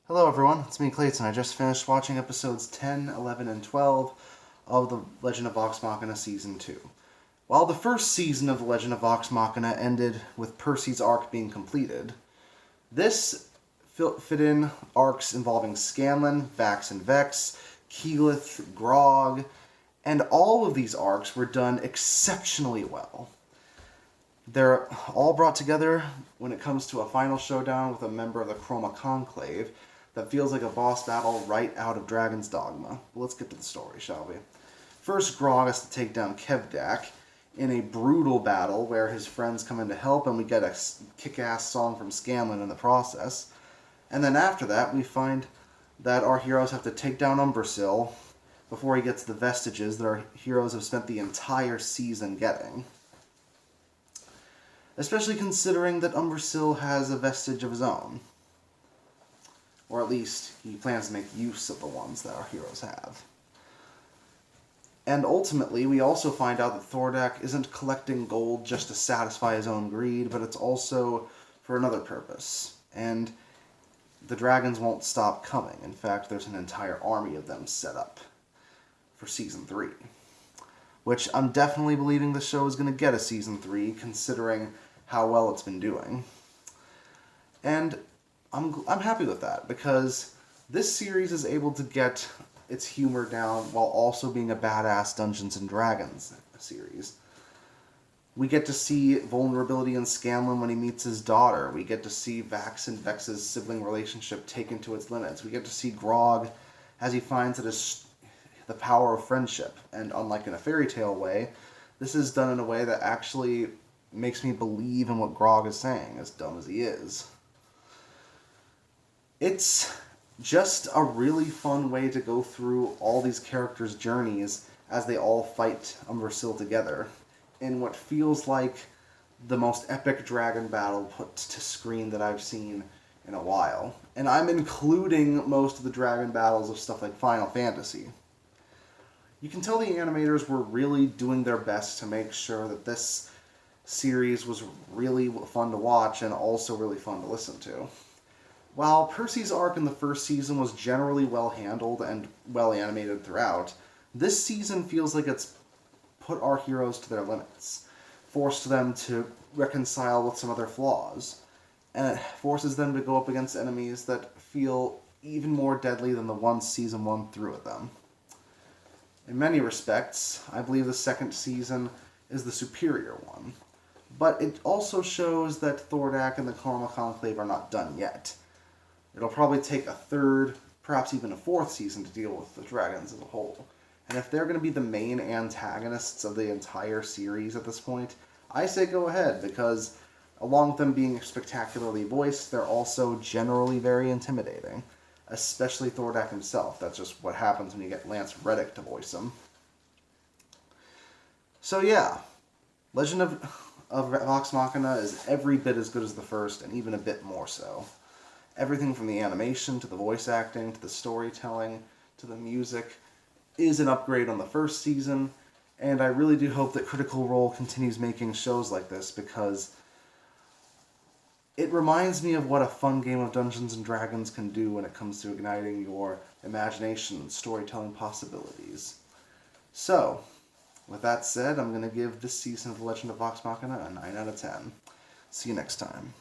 Hello everyone, it's me Clayton. I just finished watching episodes 10, 11, and 12 of The Legend of Vox Machina Season 2. While the first season of The Legend of Vox Machina ended with Percy's arc being completed, this fit in arcs involving Scanlan, Vax and Vex, Keyleth, Grog, and all of these arcs were done exceptionally well. They're all brought together when it comes to a final showdown with a member of the Chroma Conclave that feels like a boss battle right out of Dragon's Dogma. But let's get to the story, shall we? First, Grog has to take down Kevdak in a brutal battle where his friends come in to help, and we get a kick-ass song from Scanlan in the process. And then after that, we find that our heroes have to take down Umbrasyl before he gets the vestiges that our heroes have spent the entire season getting. Especially considering that Umbrasyl has a vestige of his own. Or at least, he plans to make use of the ones that our heroes have. And ultimately, we also find out that Thordak isn't collecting gold just to satisfy his own greed, but it's also for another purpose. And the dragons won't stop coming. In fact, there's an entire army of them set up for Season 3. Which I'm definitely believing the show is going to get a Season 3, considering how well it's been doing. And I'm happy with that, because this series is able to get its humor down while also being a badass Dungeons & Dragons series. We get to see vulnerability in Scanlan when he meets his daughter. We get to see Vax and Vex's sibling relationship taken to its limits. We get to see Grog as he finds the power of friendship. And unlike in a fairy tale way, this is done in a way that actually makes me believe in what Grog is saying, as dumb as he is. It's just a really fun way to go through all these characters' journeys as they all fight Umbrasyl together in what feels like the most epic dragon battle put to screen that I've seen in a while. And I'm including most of the dragon battles of stuff like Final Fantasy. You can tell the animators were really doing their best to make sure that this series was really fun to watch and also really fun to listen to. While Percy's arc in the first season was generally well handled and well animated throughout, this season feels like it's put our heroes to their limits, forced them to reconcile with some of their flaws, and it forces them to go up against enemies that feel even more deadly than the ones Season 1 threw at them. In many respects, I believe the second season is the superior one, but it also shows that Thordak and the Chroma Conclave are not done yet. It'll probably take a third, perhaps even a fourth season to deal with the dragons as a whole. And if they're going to be the main antagonists of the entire series at this point, I say go ahead, because along with them being spectacularly voiced, they're also generally very intimidating. Especially Thordak himself. That's just what happens when you get Lance Reddick to voice him. So yeah, Legend of Vox Machina is every bit as good as the first, and even a bit more so. Everything from the animation, to the voice acting, to the storytelling, to the music is an upgrade on the first season, and I really do hope that Critical Role continues making shows like this, because it reminds me of what a fun game of Dungeons & Dragons can do when it comes to igniting your imagination and storytelling possibilities. So, with that said, I'm going to give this season of The Legend of Vox Machina a 9 out of 10. See you next time.